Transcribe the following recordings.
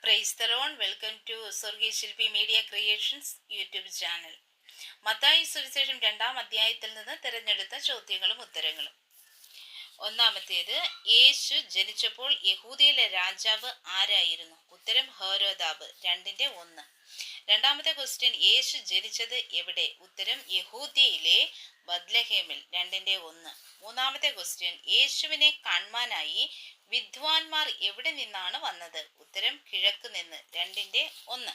Price the lord. Welcome to Swargeeya Shilpi media creations YouTube channel. Mathai സുവിശേഷം 2-ാം അധ്യായത്തിൽ നിന്ന് തിരഞ്ഞെടുത്ത ചോദ്യങ്ങളും ഉത്തരങ്ങളും. ഒന്നാമത്തേത്, യേശു ജനിച്ചപ്പോൾ യഹൂദിയിലെ രാജാവ് ആരായിരുന്നു? ഉത്തരം ഹെരോദാവ്. 2:1. രണ്ടാമത്തെ ക്വസ്റ്റ്യൻ, യേശു ജനിച്ചത് എവിടെ? ഉത്തരം യഹൂദിയയിലെ ബത്ലഹേമിൽ. 2:1. മൂന്നാമത്തെ ക്വസ്റ്റ്യൻ, യേശുവിനെ കാണുവാനായി വിദ്വാൻമാർ എവിടെ നിന്നാണ് വന്നത്? ഉത്തരം കിഴക്ക് നിന്ന്. 2:1.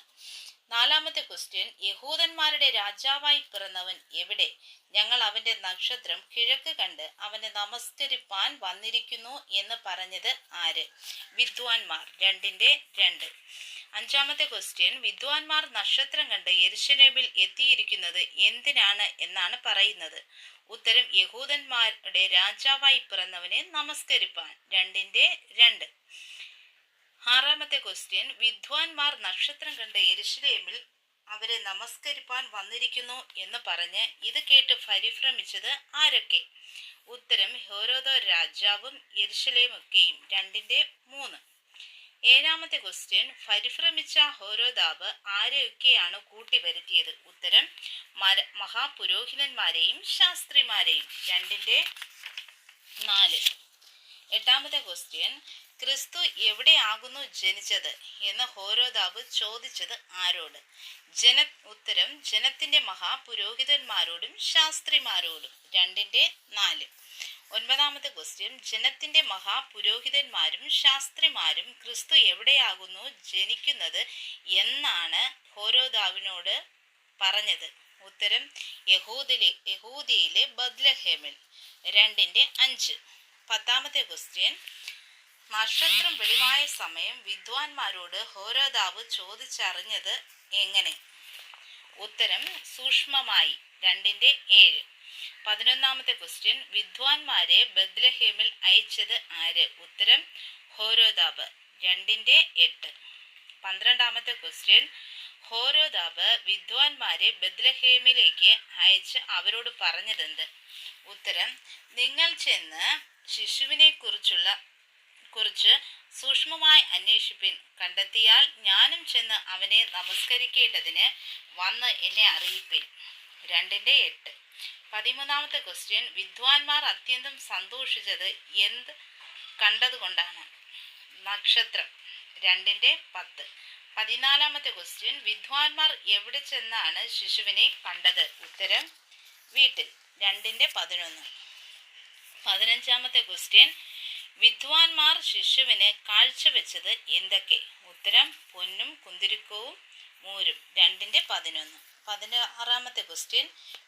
നാലാമത്തെ ക്വസ്റ്റ്യൻ, യഹൂദന്മാരുടെ രാജാവായി പിറന്നവൻ എവിടെ? ഞങ്ങൾ അവന്റെ നക്ഷത്രം കിഴക്ക് കണ്ട് അവനെ നമസ്കരിപ്പാൻ വന്നിരിക്കുന്നു എന്ന് പറഞ്ഞത് ആര്? വിദ്വാൻമാർ. 2:2. അഞ്ചാമത്തെ ക്വസ്റ്റ്യൻ, വിദ്വാൻമാർ നക്ഷത്രം കണ്ട് യെരുശലേമിൽ എത്തിയിരിക്കുന്നത് എന്തിനാണ് എന്നാണ് പറയുന്നത്? ഉത്തരം യഹൂദന്മാരുടെ രാജാവായി പിറന്നവനെ നമസ്കരിപ്പാൻ. 2:2. ആറാമത്തെ ക്വസ്റ്റ്യൻ, വിദ്വാൻമാർ നക്ഷത്രം കണ്ട് യെരുശലേമിൽ അവരെ നമസ്കരിപ്പാൻ വന്നിരിക്കുന്നു എന്ന് പറഞ്ഞ് ഇത് കേട്ട് പരിഭ്രമിച്ചത് ആരൊക്കെ? ഉത്തരം ഹെരോദാ രാജാവും യെരുശലേമൊക്കെയും. 2:3. ഏഴാമത്തെ ക്വസ്റ്റ്യൻ, പരിഭ്രമിച്ച ഹെരോദാവ് ആരെയൊക്കെയാണ് കൂട്ടിവരുത്തിയത്? ഉത്തരം മഹാപുരോഹിതന്മാരെയും ശാസ്ത്രിമാരെയും. 2:4. എട്ടാമത്തെ ക്വസ്റ്റ്യൻ, ക്രിസ്തു എവിടെയാകുന്നു ജനിച്ചത് എന്ന് ഹെരോദാവ് ചോദിച്ചത് ആരോട്? ഉത്തരം ജനത്തിന്റെ മഹാപുരോഹിതന്മാരോടും ശാസ്ത്രിമാരോടും. 2:4. ഒൻപതാമത്തെ ക്വസ്റ്റ്യൻ, ജനത്തിന്റെ മഹാപുരോഹിതന്മാരും ശാസ്ത്രിമാരും ക്രിസ്തു എവിടെയാകുന്നു ജനിക്കുന്നത് എന്നാണ് ഹെരോദാവിനോട് പറഞ്ഞത്? ഉത്തരം യഹൂദിയയിലെ ബത്ലഹേമിൽ. 2:5. പത്താമത്തെ ക്വസ്റ്റ്യൻ, നക്ഷത്രം വെളിവായ സമയം വിദ്വാൻമാരോട് ഹെരോദാവ് ചോദിച്ചറിഞ്ഞത് എങ്ങനെ? ഉത്തരം സൂക്ഷ്മമായി. 2:7. 11. ക്വസ്റ്റ്യൻ, വിദ്വാൻമാരെ ബത്ലഹേമിൽ അയച്ചത് ആര്? ഉത്തരം ഹെരോദാവ്. 2:8. 12. ക്വസ്റ്റ്യൻ, ഹെരോദാവ് വിദ്വാൻമാരെ ബത്ലഹേമിലേക്ക് അയച്ച് അവരോട് പറഞ്ഞതെന്ത്? ഉത്തരം, നിങ്ങൾ ചെന്ന് ശിശുവിനെ കുറിച്ച് സൂക്ഷ്മമായി അന്വേഷിപ്പിൻ, കണ്ടെത്തിയാൽ ഞാനും ചെന്ന് അവനെ നമസ്കരിക്കേണ്ടതിന് വന്ന് എന്നെ അറിയിപ്പിൻ. 2:8. 13. ക്വസ്റ്റ്യൻ, വിദ്വാൻമാർ അത്യന്തം സന്തോഷിച്ചത് എന്ത് കണ്ടതുകൊണ്ടാണ്? നക്ഷത്രം. 2:10. 14. ക്വസ്റ്റ്യൻ, വിദ്വാൻമാർ എവിടെ ചെന്നാണ് ശിശുവിനെ കണ്ടത്? ഉത്തരം വീട്ടിൽ. 2:11. 15. ക്വസ്റ്റ്യൻ, വിദ്വാൻമാർ ശിശുവിന് കാഴ്ചവെച്ചത് എന്തൊക്കെ? ഉത്തരം പൊന്നും കുന്തിരിക്കവും മൂരും. 2:11. 16. ക്വസ്റ്റ്യൻ,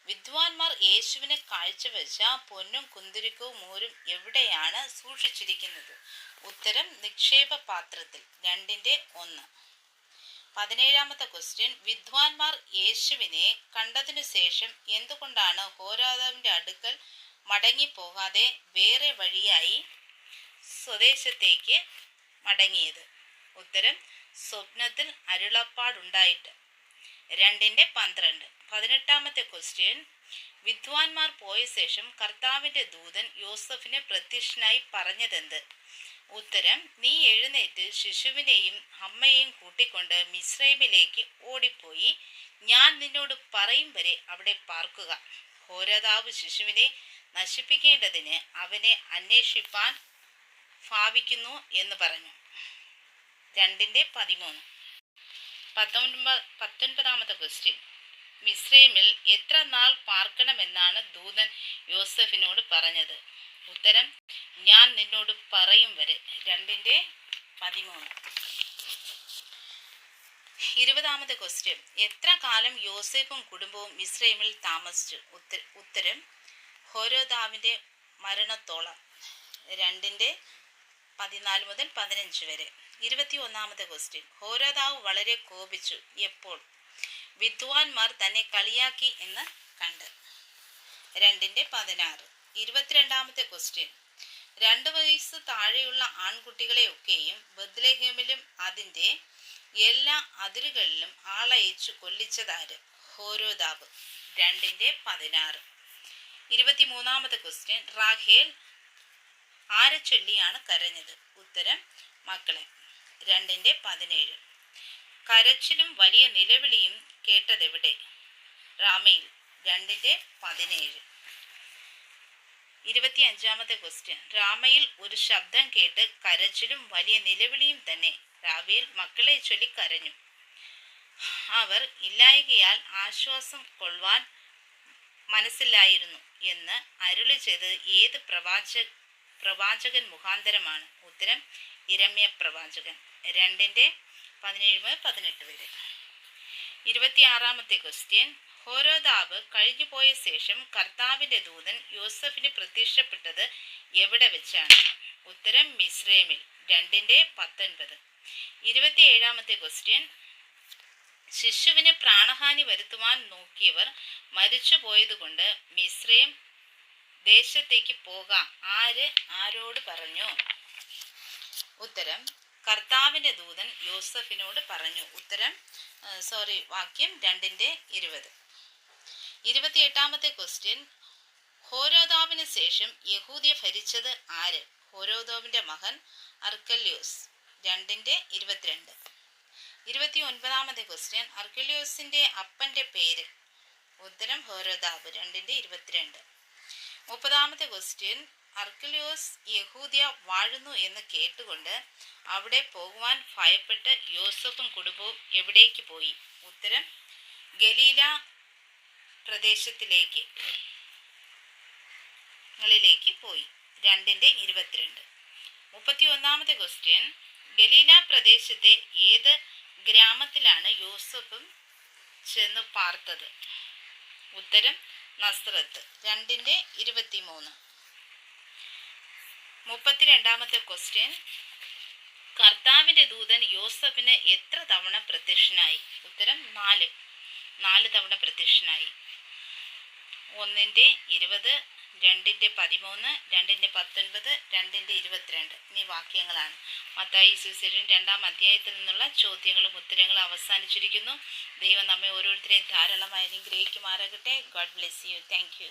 വിദ്വാൻമാർ യേശുവിന് കാഴ്ചവെച്ച പൊന്നും കുന്തിരിക്കവും മൂരും എവിടെയാണ് സൂക്ഷിച്ചിരിക്കുന്നത്? ഉത്തരം നിക്ഷേപ പാത്രത്തിൽ. 2:1. 17. ക്വസ്റ്റ്യൻ, വിദ്വാൻമാർ യേശുവിനെ കണ്ടതിനു ശേഷം എന്തുകൊണ്ടാണ് ഹെരോദാവിന്റെ അടുക്കൽ മടങ്ങിപ്പോകാതെ വേറെ വഴിയായി സ്വദേശത്തേക്ക് മടങ്ങിയത്? ഉത്തരം സ്വപ്നത്തിൽ അരുളപ്പാടുണ്ടായിട്ട്. 2:12. 18. ക്വസ്റ്റ്യൻ, വിദ്വാൻമാർ പോയ ശേഷം കർത്താവിന്റെ ദൂതൻ യോസഫിന് പ്രത്യക്ഷനായി പറഞ്ഞതെന്ത്? ഉത്തരം, നീ എഴുന്നേറ്റ് ശിശുവിനെയും അമ്മയെയും കൂട്ടിക്കൊണ്ട് മിസ്രൈമിലേക്ക് ഓടിപ്പോയി ഞാൻ നിന്നോട് പറയും വരെ അവിടെ പാർക്കുക. ഹെരോദാവ് ശിശുവിനെ നശിപ്പിക്കേണ്ടതിന് അവനെ അന്വേഷിപ്പാൻ ഭാവിക്കുന്നു എന്ന് പറഞ്ഞു. 2:13. 19. ക്വസ്റ്റ്യൻ, മിസ്രൈമിൽ എത്ര നാൾ പാർക്കണമെന്നാണ് ദൂതൻ യോസഫിനോട് പറഞ്ഞത്? ഉത്തരം, ഞാൻ നിന്നോട് പറയും വരെ. 2:13. 20. ക്വസ്റ്റ്യൻ, എത്ര കാലം യോസേഫും കുടുംബവും മിസ്രൈമിൽ താമസിച്ചു? ഉത്തരം ഹെരോദാവിന്റെ മരണത്തോളം. 2:14-15 വരെ. 21. ക്വസ്റ്റ്യൻ, ഹെരോദാവ് വളരെ കോപിച്ചു എപ്പോൾ? വിദ്വാൻമാർ തന്നെ കളിയാക്കി എന്ന് കണ്ട്. 2:16. 22. ക്വസ്റ്റ്യൻ, 2 വയസ്സ് താഴെയുള്ള ആൺകുട്ടികളെയൊക്കെയും ബത്ലഹേമിലും അതിന്റെ എല്ലാ അതിരുകളിലും ആളയച്ചു കൊല്ലിച്ചതാര്? ഹെരോദാവ്. 2:16. 23. ക്വസ്റ്റ്യൻ, റാഹേൽ ആരെ ചൊല്ലിയാണ് കരഞ്ഞത്? ഉത്തരം മക്കളെ. 2:17. കരച്ചിലും വലിയ നിലവിളിയും കേട്ടതെവിടെ? റാമയിൽ 2:17. 25-ാമത്തെ ക്വസ്റ്റ്യൻ. റാമയിൽ ഒരു ശബ്ദം കേട്ട് കരച്ചിലും വലിയ നിലവിളിയും തന്നെ. റാവേൽ മക്കളെ ചൊല്ലി കരഞ്ഞു. അവർ ഇല്ലായ്കയാൽ ആശ്വാസം കൊള്ളുവാൻ മനസ്സിലായിരുന്നു എന്ന് അരുളി ചെയ്തത് ഏത് പ്രവാചകൻ മുഖാന്തരമാണ്? ഉത്തരം ഇരമ്യ പ്രവാചകൻ. 2:17-18 വരെ. 26-ാമത്തെ ക്വസ്റ്റ്യൻ. ഹോരോദാബ് കഴിഞ്ഞുപോയ ശേഷം കർത്താവിന്റെ ദൂതൻ യോസഫിന് പ്രത്യക്ഷപ്പെട്ടത് എവിടെ വെച്ചാണ്? ഉത്തരം മിസ്രൈമിൽ. 2:19. 27-ാമത്തെ ക്വസ്റ്റ്യൻ. ശിശുവിന് പ്രാണഹാനി വരുത്തുവാൻ നോക്കിയവർ മരിച്ചു പോയതുകൊണ്ട് മിസ്രൈം ദേശത്തേക്ക് പോകാം ആര് ആരോട് പറഞ്ഞു? ഉത്തരം കർത്താവിന്റെ ദൂതൻ യോസഫിനോട് പറഞ്ഞു. വാക്യം 2:20. 28-ാമത്തെ ക്വസ്റ്റ്യൻ. ഹോരോദാബിന് ശേഷം യഹൂദിയ ഭരിച്ചത് ആര്? ഹോരോദാബിന്റെ മകൻ അർക്കല്യോസ്. 2:22. 29-ാമത്തെ ക്വസ്റ്റ്യൻ. അർക്കല്യോസിന്റെ അപ്പന്റെ പേര്? ഉത്തരം ഹോരോദാബ്. 2:22. 30-ാമത്തെ ക്വസ്റ്റ്യൻ. അർക്കല്യോസ് യഹൂദിയ വാഴുന്നു എന്ന് കേട്ടുകൊണ്ട് അവിടെ പോകുവാൻ ഭയപ്പെട്ട് യോസഫും കുടുംബവും എവിടേക്ക് പോയി? ഉത്തരം ഗലീല പ്രദേശത്തിലേക്ക് പോയി. 2:22. 31-ാമത്തെ ക്വസ്റ്റ്യൻ. ഗലീല പ്രദേശത്തെ ഏത് ഗ്രാമത്തിലാണ് യോസഫും ചെന്നു പാർത്തത്? ഉത്തരം നസ്രത്ത്. 2:23. 32-ാമത്തെ ക്വസ്റ്റ്യൻ. കർത്താവിന്റെ ദൂതൻ യോസഫിന് എത്ര തവണ പ്രത്യക്ഷനായി? ഉത്തരം 4 തവണ പ്രത്യക്ഷനായി. 1:20, 2:13, 2:19, 2:22 എന്നീ വാക്യങ്ങളാണ്. മത്തായി സുവിശേഷം 2-ാം അധ്യായത്തിൽ നിന്നുള്ള ചോദ്യങ്ങളും ഉത്തരങ്ങളും അവസാനിച്ചിരിക്കുന്നു. ദൈവം നമ്മെ ഓരോരുത്തരെയും ധാരാളമായി അനുഗ്രഹിക്കുമാറാകട്ടെ. God bless you. Thank you.